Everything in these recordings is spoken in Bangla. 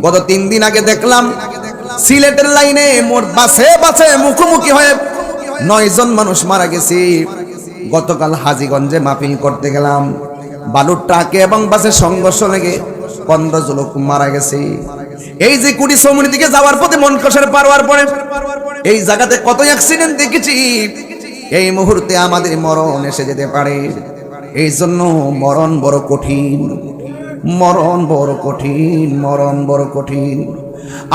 গত 3 দিন আগে দেখলাম সিলেটের লাইনে মোট বাসে বাসে মুখোমুখি হয়ে 9 জন মানুষ মারা গেছে। গতকাল হাজীগঞ্জে মাহফিল করতে গেলাম, বালুর ট্রাকে এবং বাসে সংঘর্ষ লেগে 15 জন লোক মারা গেছে। এই যে কুড়ি সমুদ্রের দিকে যাওয়ার পথে মনকশের পারোয়ার পরে এই জায়গাতে কত অ্যাক্সিডেন্ট দেখেছি। এই মুহূর্তে আমাদের মরণ এসে যেতে পারে, এই জন্য মরণ বড় কঠিন, মরণ বড় কঠিন, মরণ বড় কঠিন।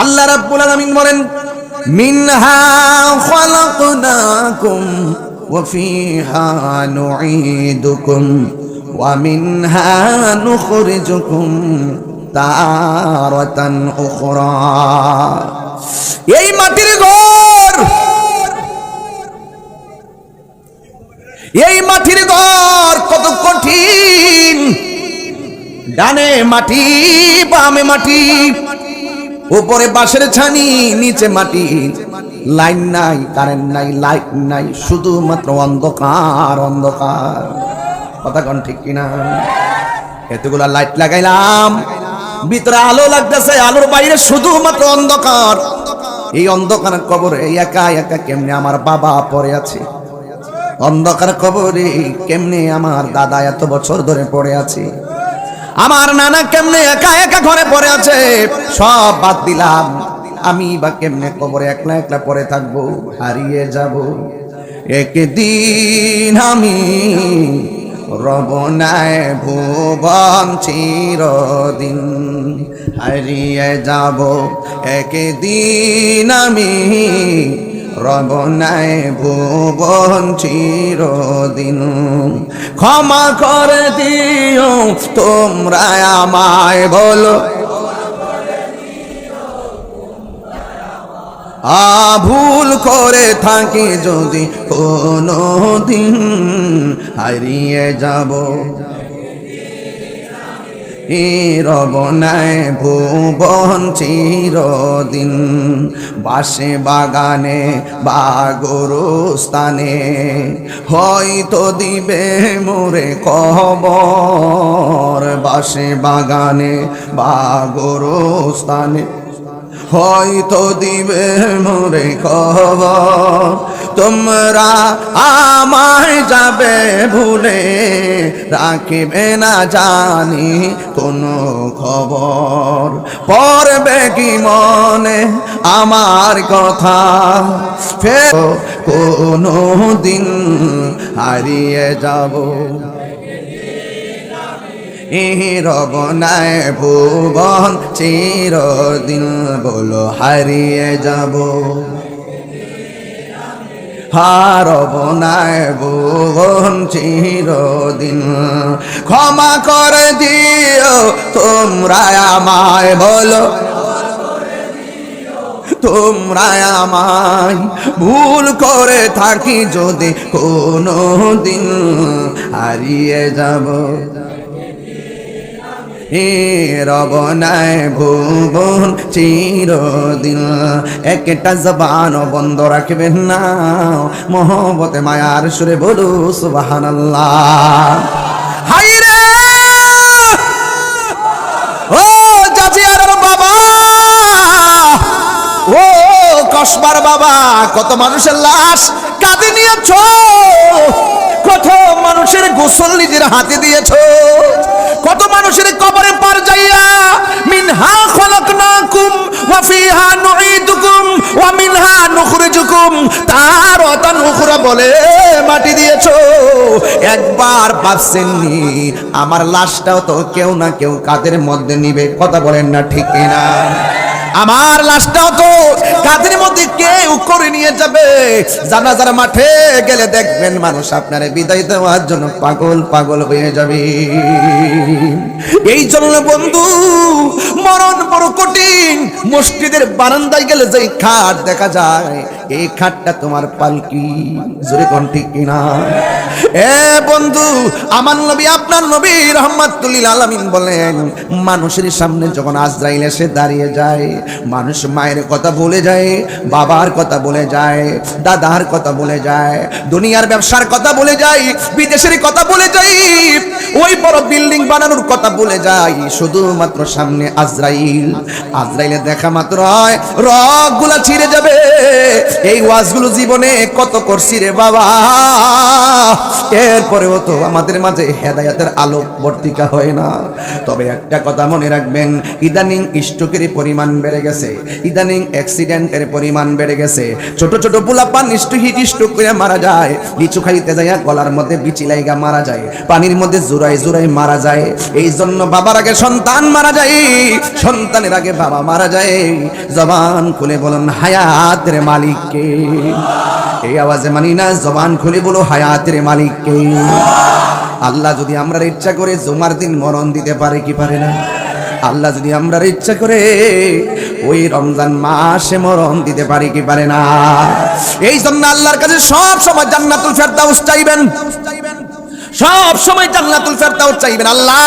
আল্লাহ রাব্বুল আলামিন বলেন, মিনহা খালাকনাকুম ওয়া ফিহা নুঈদুকুম ওয়া মিনহা নুখরিজুকুম তারাতান উখরা। এই মাটির ঘর, এই মাটির ঘর কত কঠিন। ডানে মাটি, বামে মাটি, উপরে বাঁশের ছানি, নিচে মাটি, লাইন নাই, কারেন্ট নাই, লাইট নাই, শুধুমাত্র অন্ধকার অন্ধকার। কথা কোন ঠিক কিনা? এতগুলা লাইট লাগাইলাম, ভিতরে আলো লাগতেছে, আলোর বাইরে শুধুমাত্র অন্ধকার। এই অন্ধকার কবরে একা একা কেমনে আমার বাবা পড়ে আছে, অন্ধকার কবরে কেমনে আমার দাদা এত বছর ধরে পড়ে আছে, আমার নানা কেমনে একা একা ঘরে পড়ে আছে। সব বাদ দিলাম, আমি বা কেমনে কবরে একলা একলা পড়ে থাকবো, হারিয়ে যাব। একদিন আমি রবনায় ভুবন চিরদিন, হারিয়ে যাব। একদিন আমি রবনায় ভুবন চিরদিন। ক্ষমা করে দিও তোমরা আমায়, বলো ভুল করে থাকি যদি কোনো দিন, হারিয়ে যাব। রবনায় ভুবন চিরদিন, বাসে বাগানে বা গোরস্থানে হয়তো দিবে মোরে কবর। বাসে বাগানে বা গোরস্থানে হয়তো দিবে মোরে খবর। তোমরা আমায় যাবে ভুলে, রাখিবে না জানি কোনো খবর। পড়বে কি মনে আমার কথা, ফের কোনো দিন হারিয়ে যাব। রবনায় ভুবন চিরদিন, বলো হারিয়ে যাব। রবনায় ভুবন চিরদিন, ক্ষমা করে দিও তোমরা আমায়, বলো তোমরা আমায়। ভুল করে থাকি যদি কোনো দিন, হারিয়ে যাব। রবনায় ভুবন চিরদিন। একটা জবান বন্ধ রাখবেন না, মহব্বতে মায়ার সুরে বলু সুবহানাল্লাহ। হাই রে ও জাজিয়ার বাবা, ও কসবার বাবা, কত মানুষের লাশ কাঁধে নিয়েছো, কত মানুষের গোসল নিজের হাতে দিয়েছো, কত মানুষের কবরে পার যাইয়া মিনহা খলাকনাকুম ওয়া ফিহা নুঈদুকুম ওয়া মিনহা নুখরিজুকুম তারাতান উখরা বলে মাটি দিয়েছো। একবার ভাবছেননি আমার লাশটাও তো কেউ না কেউ কাদের মধ্যে নিবে? কথা বলেন না ঠিক কিনা? আমার লাশটাও তো কাঁধের মধ্যে কেউ করে নিয়ে যাবে। জানাজার মাঠে গেলে দেখবেন মানুষ আপনারে বিদায় দেওয়ার জন্য পাগল পাগল হয়ে যাবে। এই জন্য বন্ধু, মরণ বড় কঠিন, মসজিদের বারান্দায় গেলে যে খাট দেখা যায়, এই খাটটা তোমার পালকি। জোরে কোন ঠিক কিনা? এ বন্ধু, আমার নবী আপনার নবী রাহমাতুল লিল আলামিন বলেন, মানুষের সামনে যখন আজরাইল এসে দাঁড়িয়ে যায়, মানুষ মায়ের কথা বলে যায়, বাবার কথা বলে যায়, দাদার কথা বলে যায়, দুনিয়ার ব্যবসার কথা বলে যায়, বিদেশের কথা বলে যায়, ওই বড় বিল্ডিং বানানোর কথা বলে যায়, শুধুমাত্র সামনে আজরাইল। আজরাইলে দেখা মাত্র হয় রগগুলা ছিঁড়ে যাবে। এই ওয়াজগুলো জীবনে কত করছি রে বাবা, এরপরেও তো আমাদের মাঝে হেদায়েতের আলো বর্তিকা হয় না। তবে একটা কথা মনে রাখবেন, ইদানিং স্ট্রোকের পরিমাণ বেড়ে গেছে, ইদানিং অ্যাক্সিডেন্টের পরিমাণ বেড়ে গেছে। ছোট ছোট পোলাপান হিট স্ট্রোক করে মারা যায়, লিচু খাইতে যায় গলার মধ্যে বিচি লাইগা মারা যায়, পানির মধ্যে জোড়ায় জোড়ায় মারা যায়। এই জন্য বাবার আগে সন্তান মারা যায়, সন্তানের আগে বাবা মারা যায়। জবান খুলে বলুন হায়াতের মালিক কে? এই আওয়াজে মানি না, জবান খুলে বলো হায়াতের মালিক কে? আল্লাহ যদি আমরা ইচ্ছা করে জুমার দিন মরণ দিতে পারে কি পারে না? আল্লাহ যদি আমরা ইচ্ছা করে ওই রমজান মাসে মরণ দিতে পারে কি পারে না? এই জন্য আল্লাহর কাছে সব সময় জান্নাতুল ফেরদাউস চাইবেন, সব সময় জান্নাতুল ফেরদাউস চাইবেন। আল্লাহ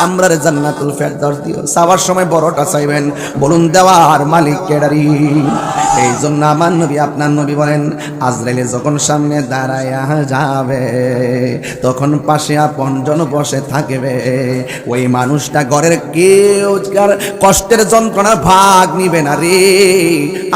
আমরা জান্নাতুল ফেরদাউস দিও। চাওয়ার সময় বড়টা চাইবেন, বলুন দেওয়ার মালিক কেডারি? এই জন্য আমার নবী আপনার নবী বলেন, আজরাইলে যখন সামনে দাঁড়ায়া যাবে, তখন পাশে আপনজন বসে থাকবে। ওই মানুষটা ঘরের কেউ কষ্টের যন্ত্রণার ভাগ নিবে না রে।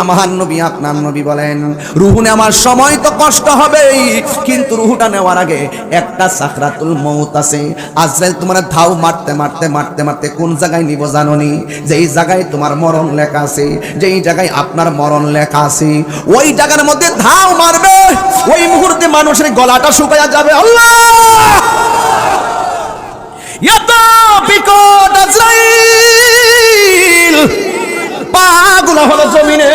আমার নবী আপনার নবী বলেন, রুহু নেওয়ার সময় তো কষ্ট হবেই, কিন্তু রুহুটা নেওয়ার আগে একটা সাকরাতুল মউত আছে। আজরাইল তোমার ধাও মারতে মারতে মারতে মারতে কোন জায়গায় নিব জানোনি? যেই জায়গায় তোমার মরণ লেখা আছে, যেই জায়গায় আপনার মরণ লেখা আছে, ওই জায়গার মধ্যে ধাও মারবে। ওই মুহূর্তে মানুষের গলাটা শুকায়া যাবে। আল্লাহ এত বিকট আজরাইল, পাগুলো হলো জমিনে,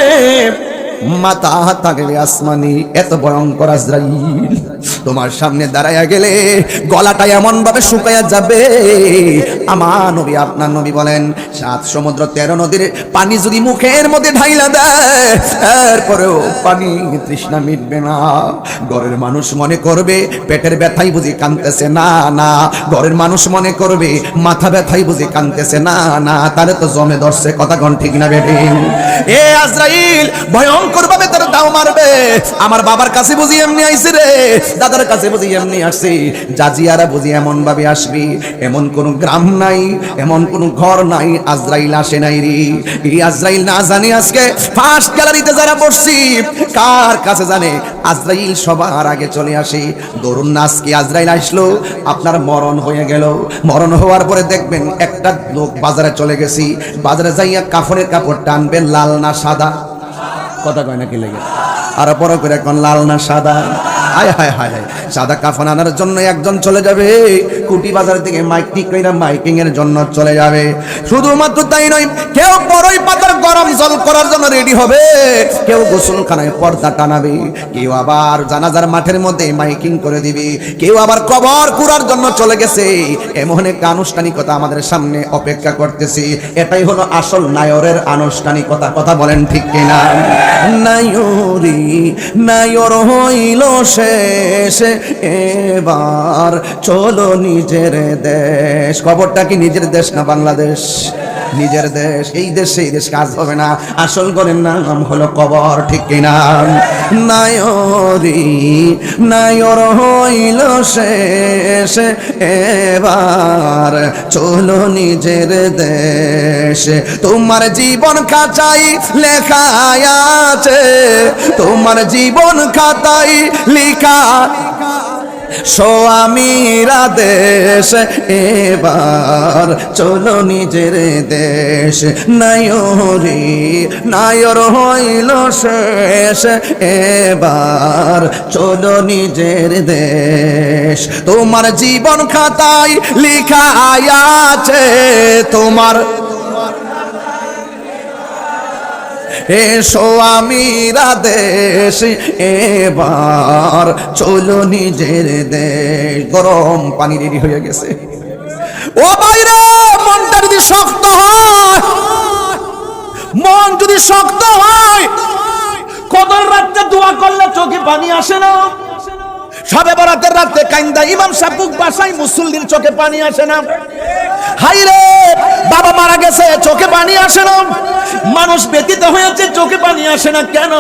মাথা থাকবে আসমানি। এত ভয়ঙ্কর আজরাইল তোমার সামনে দাঁড়ায়া গেলে গলাটা এমন ভাবে শুকায়া যাবে। আমার নবী আপনার নবী বলেন, 7 সমুদ্র 13 নদীর পানি যদি মুখের মধ্যে ঢাইলা দেয়, এরপরেও পানি তৃষ্ণা মিটবে না। ঘরের মানুষ মনে করবে পেটের ব্যথাই বুঝি কাঁদতেছে, না না। ঘরের মানুষ মনে করবে মাথা ব্যথাই বুঝি কাঁদতেছে, না না। তারে তো জমে ধরছে। কথা কোন ঠিক না বেঠি? এ আজরাইল ভয়ঙ্কর ভাবে তার দাও মারবে। আমার বাবার কাছে বুঝি এমনি আইছে রে, দাদার কাছে বুঝি এমনি আসছে, জাজিয়ারা বুঝি এমন ভাবে আসবি। এমন কোন গ্রাম নাই, এমন কোন ঘর নাই আজরাইল আসে নাই রে। এই আজরাইল না জানি আজকে ফার্স্ট গ্যালারিতে যারা বসছি, কার কাছে জানে আজরাইল সবার আগে চলে আসে। ধরুন না আজকে আজরাইল আসলো, আপনার মরণ হয়ে গেল। মরণ হওয়ার পরে দেখবেন একটা লোক বাজারে চলে গেছি, বাজারে যাইয়া কাফনের কাপড় টানবেন, লাল না সাদা? কথা কয় না কি লাগে? আর বড় করে এখন লাল না সাদা? হায় হায় হায় হায়, সাদা কাফন আনার জন্য একজন চলে যাবে, কুটি বাজার থেকে মাইক ঠিক করে মাইকিং এর জন্য চলে যাবে। শুধুমাত্র তাই নয়, কেউ বড়ই পাতার গরম জল করার জন্য রেডি হবে, কেউ গোসলখানায় পর্দা টানাবে, কেউ আবার জানাজার মাঠের মধ্যে মাইকিং করে দিবে, কেউ আবার কবর কুড়ার জন্য চলে গেছে। এমন একটা আনুষ্ঠানিকতা আমাদের সামনে অপেক্ষা করতেছি। এটাই হলো আসল নায়রের আনুষ্ঠানিকতা। কথা বলেন ঠিক কিনা? নায়রি নায়র হইল শেষ, এবার চলো নিজের দেশ। খবরটা কি নিজের দেশ না বাংলাদেশ? নিজের দেশ। এই দেশ সেই দেশ কাজ হবে না। আসল ঘরের নাম হলো কবর, ঠিক কিনা? নায়রি নায়র হইল শেষ, এবার চলো নিজের দেশ। তোমার জীবন খাতায় লেখা আছে, তোমার জীবন খাতায় লেখা স্বামীরা দেশ, এবার চলো নিজের দেশ। নায়রি নায়র হইল শেষ, এবার চলো নিজের দেশ। তোমার জীবন খাতায় লেখা আছে, তোমার এসো আমিরা দেশ, এবার চলো নিজের দেশ। গরম পানি রেডি হয়ে গেছে। ও বাইরে মনটা যদি শক্ত হয়, যদি শক্ত হয়, কদর রাতে দোয়া করলে চোখে পানি আসে না। সবে বরাতের রাতে কাইন্দা ইমাম সাহেব বুক বাসায় মুসল্লির চোখে পানি আসে না। হাই রে, বাবা মারা গেছে চোখে পানি আসে না। মানুষ ব্যতীত হয়েছে চোখে পানি আসে না কেন?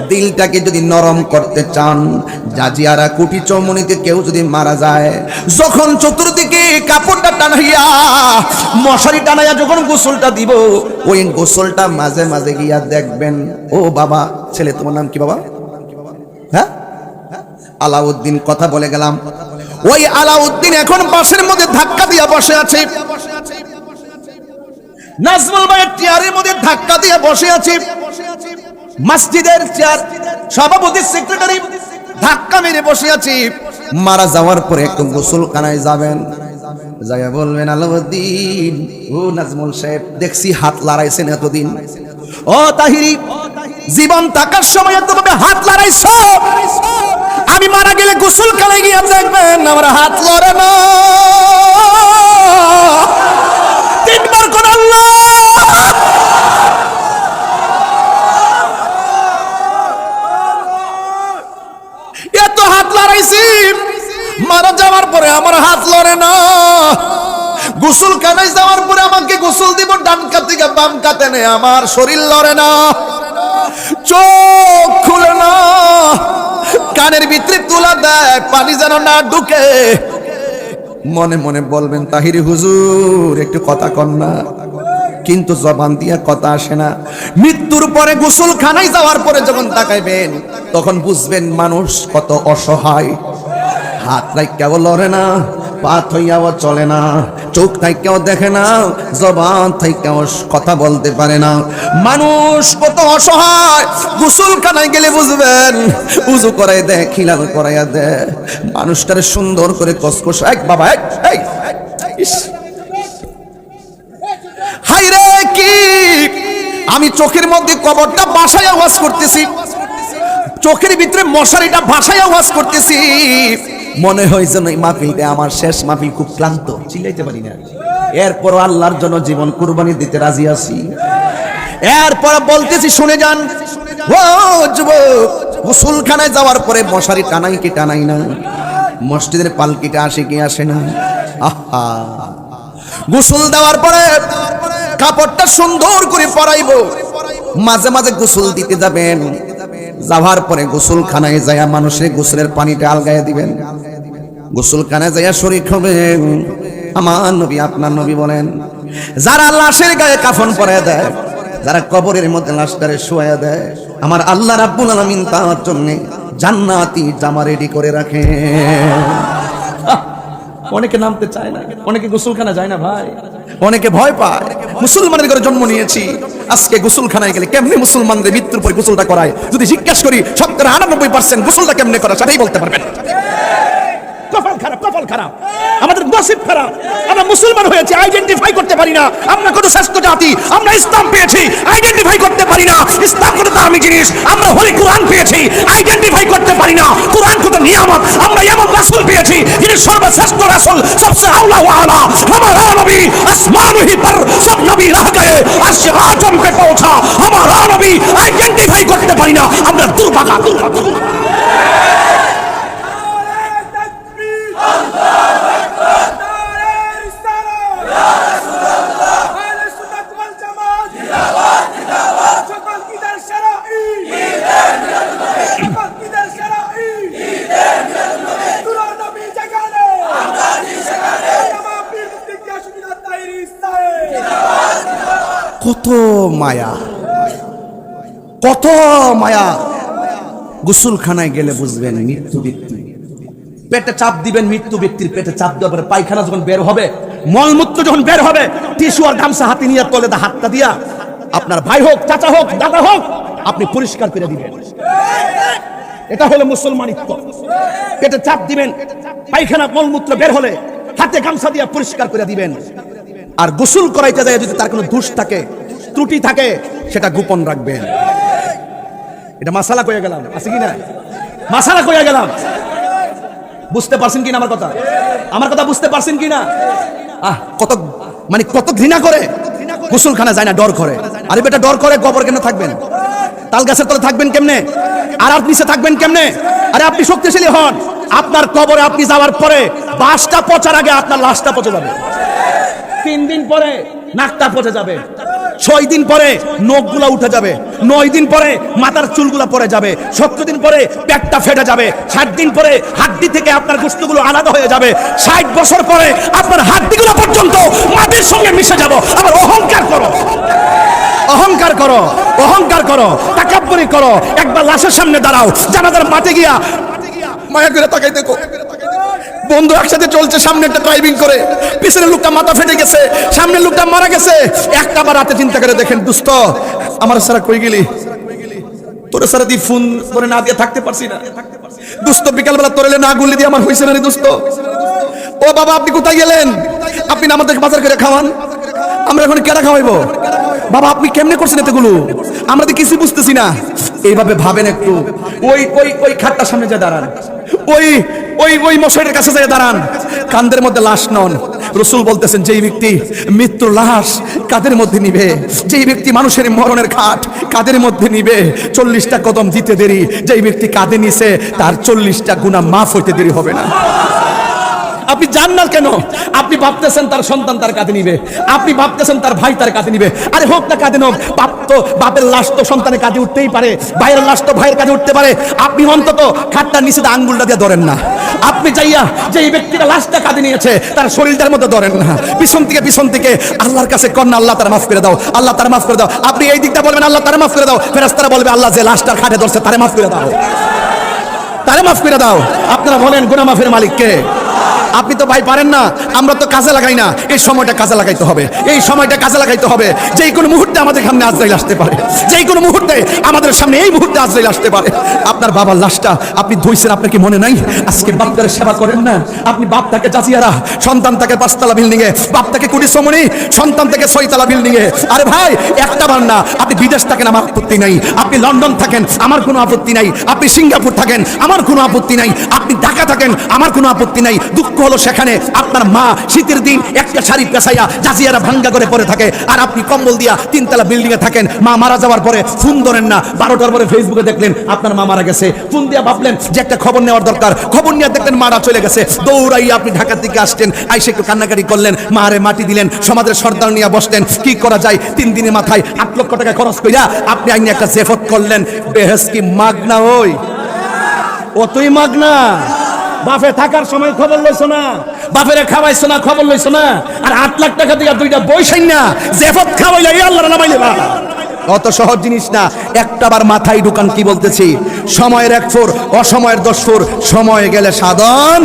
দিলটাকে যদি নরম করতে চান, জাজিয়ারা কুটি চৌমনিতে কেউ যদি মারা যায়, যখন চতুর্দিকে কাপড়টা টানাইয়া মশারি টানাইয়া যখন গোসলটা দিব, ওই গোসলটা মাঝে মাঝে গিয়া দেখবেন, ও বাবা, ছেলে তোমার নাম কি বাবা? হ্যাঁ, আলাউদ্দিন। কথা বলে গেলাম, ওই আলাউদ্দিন এখন বাসের মধ্যে ধাক্কা দিয়া বসে আছে। নাজমুল ভাইয়ের চেয়ারের মধ্যে ধাক্কা দিয়ে বসে আছে। মসজিদের চেয়ার, সভাপতি, সেক্রেটারি ধাক্কা মেরে বসে আছে। মারা যাওয়ার পরে একটু গোসলখানায় যাবেন, যাইয়া বলবেন, আলাউদ্দিন, ও নাজমুল সাহেব, দেখছি হাত লড়াইছেন এতদিন। ও তাহিরি, জীবন থাকার সময় এতভাবে হাত লড়াইছো, আমি মারা গেলে গোসলখানায় গিয়ে দেখবেন আমার হাত লড়ে না। তিনবার কোন আল্লাহ। এত হাত লড়াইছি, মারা যাওয়ার পরে আমার হাত লড়ে না। গোসলখানায় যাওয়ার পরে আমাকে গোসল দিব, ডান কাত থেকে বাম কাতে নেই, আমার শরীর লড়ে না, চোখ খুলে না, কানের ভিতরে তুলা দেয়, পানি যেন না ঢুকে। মনে মনে বলবেন, তাহিরি হুজুর একটু কথা কন না, কিন্তু জবান দিয়া কথা আসে না। মৃত্যুর পরে গোসলখানায় যাওয়ার পরে যখন তাকাইবেন, তখন বুঝবেন মানুষ কত অসহায়। হাত রাইকাও লড়ে না, পা থইয়াও চলে না, চোখ থাইকাও দেখে না, জবান থাইকাও কথা বলতে পারে না। মানুষ কত অসহায়। গোসলখানায় গেলে বুঝবেন, উজু করাই দেয়, খিলাল করাইয়া দেয়, মানুষটারে সুন্দর করে কসকস। এক বাবা, এই হাই রে, কি আমি চোখের মধ্যে কবরটা বাসায় আওয়াজ করতেছি, চোখের ভিতরে মশারিটা ভাষায় আওয়াজ করতেছি। মনে হয় যেন এই মাহফিলটা আমার শেষ মাহফিল, খুব ক্লান্ত, চিল্লাইতে পারি না। এরপর আল্লাহর জন্য জীবন কুরবানি দিতে রাজি আছি। এরপর বলতেছি, শুনে যান, ও যুবক, গোসলখানায় যাওয়ার পরে মশারি টানাই কি টানাই না? মসজিদের পালকিটা আসে কি আসে না? আহা, গোসল দেওয়ার পরে কাপড়টা সুন্দর করে পরাইবো, মাঝে মাঝে গোসল দিতে যাবেন। যাওয়ার পরে গোসলখানায় যাইয়া মানুষের গোসলের পানিটা আলগাইয়া দিবেন। গোসলখানায় যাইয়া শরীক হবেন। আমার নবী, আপনার নবী বলেন, যারা লাশের গায়ে কাফন পরাইয়া দেয়, যারা কবরের মধ্যে লাশটারে শোয়া দেয়, আমার আল্লাহ রাব্বুল আলামিন তার জন্য জান্নাতি জামা রেডি করে রাখে। অনেকে নামতে চায় না, অনেকে গোসলখানা যায় না ভাই, অনেকে ভয় পায়। মুসলমানের ঘরে জন্ম নিয়েছি, আজকে গোসলখানায় গেলে কেমনে মুসলমানদের মৃত্যুর পরে গোসলটা করায় যদি জিজ্ঞেস করি, 99% গোসলটা কেমনে করা সেটাই বলতে পারবেন। কপাল খারাপ, কপাল খারাপ, আমাদের নসিব খারাপ। আমরা মুসলমান হয়েছি, আইডেন্টিফাই করতে পারি না আমরা কত শ্রেষ্ঠ জাতি। আমরা ইসলাম পেয়েছি, আইডেন্টিফাই করতে পারি না ইসলাম কত দামি জিনিস। আমরা হোলি কোরআন পেয়েছি, আইডেন্টিফাই করতে পারি না কোরআন কত নিয়ামত। আমরা এমন রাসূল পেয়েছি যিনি সর্বশ্রেষ্ঠ রাসূল, সবসে আউলা ওয়া আলা। हमारा नबी आसमान ही पर सब नबी रह गए, अर्श आजम पे पहुंचा हमारा नबी। आइडेंटिफाई करते पारी ना, আমরা দুর্ভাগা, দুর্ভাগা। কত মায়া, কত মায়া। গোসলখানায় গেলে বুঝবেন মৃত্যু ব্যক্তি, পেটে চাপ দিবেন, মৃত্যু ব্যক্তির পেটে চাপ দেওয়ার পরে পায়খানা যখন বের হবে, মলমূত্র যখন বের হবে, টিস্যু আর গামছা হাতে নিয়ে তলে হাতটা দিয়া আপনার ভাই হোক, চাচা হোক, দাদা হোক, আপনি পরিষ্কার করে দিবেন। এটা হলো মুসলমানিত্ব। পেটে চাপ দিবেন, পায়খানা মলমূত্র বের হলে হাতে গামছা দিয়া পরিষ্কার করে দিবেন। আর গোসল করাইতে যায় যদি তার কোনো দোষ থাকে, ত্রুটি থাকে, সেটা গোপন রাখবেন। এটা মাসালা কইয়া গেলাম, আছে কি না? মাসালা কইয়া গেলাম, বুঝতে পারছেন কিনা আমার কথা? আমার কথা বুঝতে পারছেন কিনা? কত মানে কত ঘৃণা করে গোসলখানা যায় না, ডর করে। আরে বেটা ডর করে কবর কেন থাকবেন? তাল গাছের তলে থাকবেন কেমনে? আর আপনি নিচে থাকবেন কেমনে? আরে আপনি শক্তিশালী হন। আপনার কবরে আপনি যাওয়ার পরে বাসটা পচার আগে আপনার লাশটা পচে যাবে। 3 দিন পরে নাকটা পচে যাবে, 6 দিন পরে নখগুলা উঠে যাবে, 9 দিন পরে মাথার চুলগুলা পড়ে যাবে, 70 দিন পরে পেটটা ফেটে যাবে, 60 দিন পরে হাড্ডি থেকে আপনার গোশতগুলো আলাদা হয়ে যাবে, 60 বছর পরে আপনার হাড্ডিগুলো পর্যন্ত মাটির সঙ্গে মিশে যাব। আবার অহংকার করো, অহংকার করো, অহংকার করো, তাকাব্বুরি করো। একবার লাশের সামনে দাঁড়াও, জানাজার মাঠে গিয়া মায়া করে তাকাই দেখো, বন্ধু একসাথে চলছে, সামনে একটা ড্রাইভিং করে, পিছনের লোকটা মাথা ফেটে গেছে, সামনের লোকটা মারা গেছে। একটা বার রাতে চিন্তা করে দেখেন, দোস্ত আমার সারা কই গেলি? তোরে সারা দি ফোন করে না দিয়ে থাকতে পারছি না দোস্ত, বিকালবেলা তোরেলে না গুলি দিয়ে আমার হইছে না রে দোস্ত। ও বাবা আপনি কোথায় গেলেন? আপনি না আমাদের বাজার করে খাওয়ান, আমরা এখন কেনা খাওয়াইবো? বাবা আপনি কেমনে করছেন এতগুলো? আমরা তো কিছু বুঝতেছি না। এইভাবে ভাবেন একটু, ওই ওই ওই খাটটার সামনে যা দাঁড়ান, ওই ওই ওই মশাইয়ের কাছে যায় দাঁড়ান, কান্দের মধ্যে লাশ নন। রাসূল বলতেছেন যেই ব্যক্তি মৃত্যুর লাশ কাদের মধ্যে নিবে, যেই ব্যক্তি মানুষের মরণের খাট কাদের মধ্যে নিবে, 40টা কদম দিতে দেরি যেই ব্যক্তি কাঁধে নিছে তার 40টা গুনাহ মাফ হইতে দেরি হবে না। আপনি জান না কেন? আপনি ভাবতেছেন তার সন্তান তার কাঁধে নিবে, আপনি ভাবতেছেন তার ভাই তার কাঁধে নিবে। আরে হোক না কাঁধে, নোক বাপ তো বাপের লাশ তো সন্তানের কাঁধে উঠতেই পারে, ভাইয়ের লাশ তো ভাইয়ের কাঁধে উঠতে পারে। আপনি অন্তত খাটটার নিচে আঙ্গুলটা দিয়ে ধরেন না। আপনি চাইয়া যে এই ব্যক্তিটা লাশটা কাঁধে নিয়েছে তার শরীরটার মধ্যে ধরেন না, পিছন থেকে আল্লাহর কাছে কন্যা আল্লাহ তার মাফ করে দাও, আল্লাহ তার মাফ করে দাও। আপনি এই দিকটা বলবেন আল্লাহ তার মাফ করে দাও, ফেরেশতারা বলবে আল্লাহ যে লাশটার খাটে ধরছে তারে মাফ করে দাও, তারে মাফ করে দাও। আপনারা বলেন গুনাহ মাফের মালিক কে? আপনি তো ভাই পারেন না, আমরা তো কাজে লাগাই না। এই সময়টা কাজে লাগাইতে হবে, এই সময়টা কাজে লাগাইতে হবে। যেই কোনো মুহূর্তে আমাদের সামনে আজরাইল আসতে পারে, যেই কোনো মুহূর্তে আমাদের সামনে এই মুহূর্তে আজরাইল আসতে পারে। আপনার বাবার লাশটা আপনি ধুইছেন, আপনার কি মনে নাই? আজকে বাপটাকে সেবা করেন না। আপনি বাপটাকে চাচিয়ারা, সন্তান তাকে 5তলা বিল্ডিং এ, বাপ তাকে কোটি সমনি, সন্তান থেকে 6তলা বিল্ডিং এ। আরে ভাই একটা বার না, আপনি বিদেশ থাকেন আমার আপত্তি নাই, আপনি লন্ডন থাকেন আমার কোনো আপত্তি নাই, আপনি সিঙ্গাপুর থাকেন আমার কোনো আপত্তি নাই, আপনি ঢাকা থাকেন আমার কোনো আপত্তি নাই। দুঃখ হলো সেখানে আপনার মা শীতের দিন একটা শাড়ি পেছাইয়া জাজিয়ারা ভাঙ্গা করে পড়ে থাকে, আর আপনি কম্বল দিয়া 3তলা বিল্ডিং এ থাকেন। মা মারা যাওয়ার পরে ফোন ধরেন না, 12টার পরে ফেসবুকে দেখলেন আপনার মা মারা গেছে, ফোন দিয়া ভাবলেন যে একটা খবর নেওয়ার দরকার, খবর নিয়ে দেখলেন মারা চলে গেছে, দৌড়াইয়া আপনি ঢাকা থেকে আসছেন, আইসে একটু কান্নাকাটি করলেন, মারে মাটি দিলেন, সমাজের সর্দার নিয়ে বসলেন। কি করা যায়? 3 দিনের মাথায় 8 লক্ষ টাকা খরচ কইরা আপনি আইনে একটা জেফত করলেন। বেহেস কি মাগনা? হই অতই মাগনা। বাপে থাকার সময় খবর লইছো না, বাপেরে খাওয়াইছো না, খবর লইছো না, আর 8 লাখ টাকা দিয়ে 2টা বই সাইনা জেফত খাওয়াইলা এই আল্লাহর নামাইলে বা অত সহজ জিনিস না। একটা বার মাথায় ঢুকান কি বলতেছি, সময়ের 1 ফুর অসময়ের 10 ফুর, সময় গেলে সাধন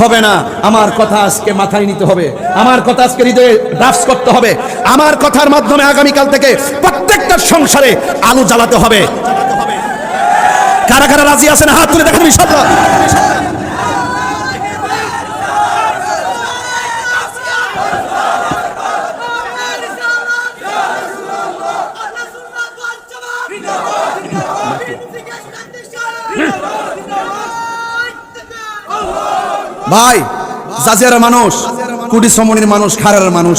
হবে না। আমার কথা আজকে মাথায় নিতে হবে, আমার কথা আজকে হৃদয়ে ড্রাফট করতে হবে। আমার কথার মাধ্যমে আগামীকাল থেকে প্রত্যেকটা সংসারে আলো জ্বালাতে হবে। কারা কারা রাজি আছেন হাত তুলে দেখেন ইনশাআল্লাহ। ভাই জাজিয়ার মানুষ, কুটি সমনির মানুষ, খারার মানুষ,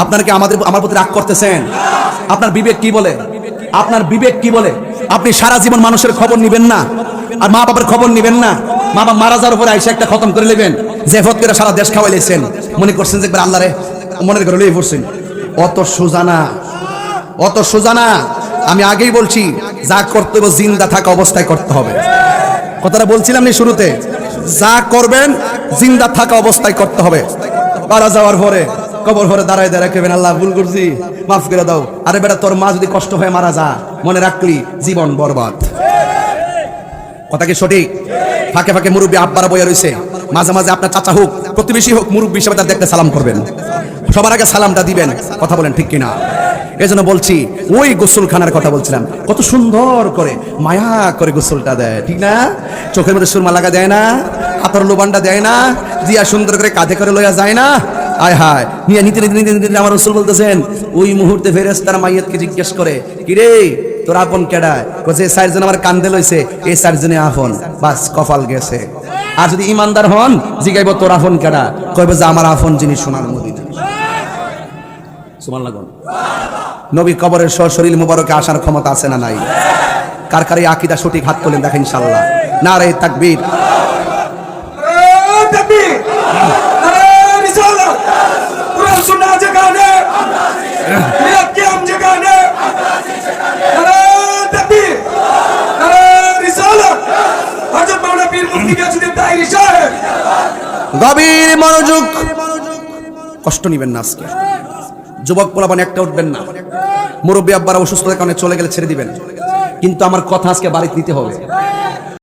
আপনারা কি আমার প্রতি রাগ করতেছেন? আপনার বিবেক কি বলে? আপনার বিবেক কি বলে? আপনি সারা জীবন মানুষের খবর নিবেন না, আর মা বাবার খবর নিবেন না। মা বাবা মারা যাওয়ার পরে আইসা একটা খতম করে নেবেন, জেফত করে সারা দেশ খাওয়াইলেছেন, মনে করছেন যে একবার আল্লাহরে মনের করে লইয়ে পড়ছেন। অত সোজানা, অত সোজানা। আমি আগেই বলছি যা করতে হবে জিন্দা থাকা অবস্থায় করতে হবে। কথাটা বলছিলাম না শুরুতে, যা করবেন জিন্দা থাকা অবস্থায় করতে হবে। মারা যাওয়ার পরে কবর ঘরে দাঁড়ায় দাঁড়ায় কেবেন আল্লাহ ভুল করছি মাফ করে দাও। আরে বেটা তোর মা যদি কষ্ট হয়ে মারা যা, মনে রাখলি জীবন বরবাদ। কথা কি সঠিক? ফাঁকে ফাঁকে মুরব্বী আব্বারা বইয়া রইছে, মাঝে মাঝে আপনার চাচা হোক প্রতিবেশী হোক মুরব্বী হিসেবে তার দেখতে সালাম করবেন, সবার আগে সালামটা দিবেন। কথা বলেন ঠিক কিনা? এজন্য বলছি ওই গোসলখানার কথা বলছিলাম, কত সুন্দর করে মায়া করে গোসলটা দেয়, ঠিক না? চোখের মধ্যে সুরমা লাগা দেয় না, হাতের লোবানটা দেয় না, দিয়া সুন্দর করে কাঁধে করে লইয়া যায় না। আয় হায় নিয়ে নিতে নিতে নিতে নিতে আমার রাসূল বলতেছেন ওই মুহূর্তে ফেরেশতারা মাইয়াতকে জিজ্ঞেস করে, কিরে তোর আপন কেডা? কইছে 4 জন আমার কান্দে লইছে, এই 4 জনে আপন। বাস কপাল গেছে। আর যদি ইমানদার হন জিগাইব তোর আপন কেডা? কইবে যে আমার আপন যিনি সোনার মদিনা। সুবহানাল্লাহ। নবী কবরের শরীর মুবারকে আসার ক্ষমতা আছে না নাই? কার কার এই আকীদা সঠিক হাত তোলেন দেখেন ইনশাআল্লাহ। নারে তাকবীর, তাকবীর, নারে রিসালাত, কুরআন সুন্নাহ যেখানে, মিলাদ কিয়াম যেখানে, নারে তাকবীর, নারে রিসালাত, হযরত মাওলানা পীর মুফতি গিয়াসউদ্দিন তাহেরি সাহেব। গভীর মনোযোগ, কষ্ট নিবেন না আজকে। যুবক পোলাপান একটা উঠবেন না, মুরব্বী আব্বারা অসুস্থতার কারণে চলে গেলে ছেড়ে দিবেন, কিন্তু আমার কথা আজকে বাড়িতে নিতে হবে।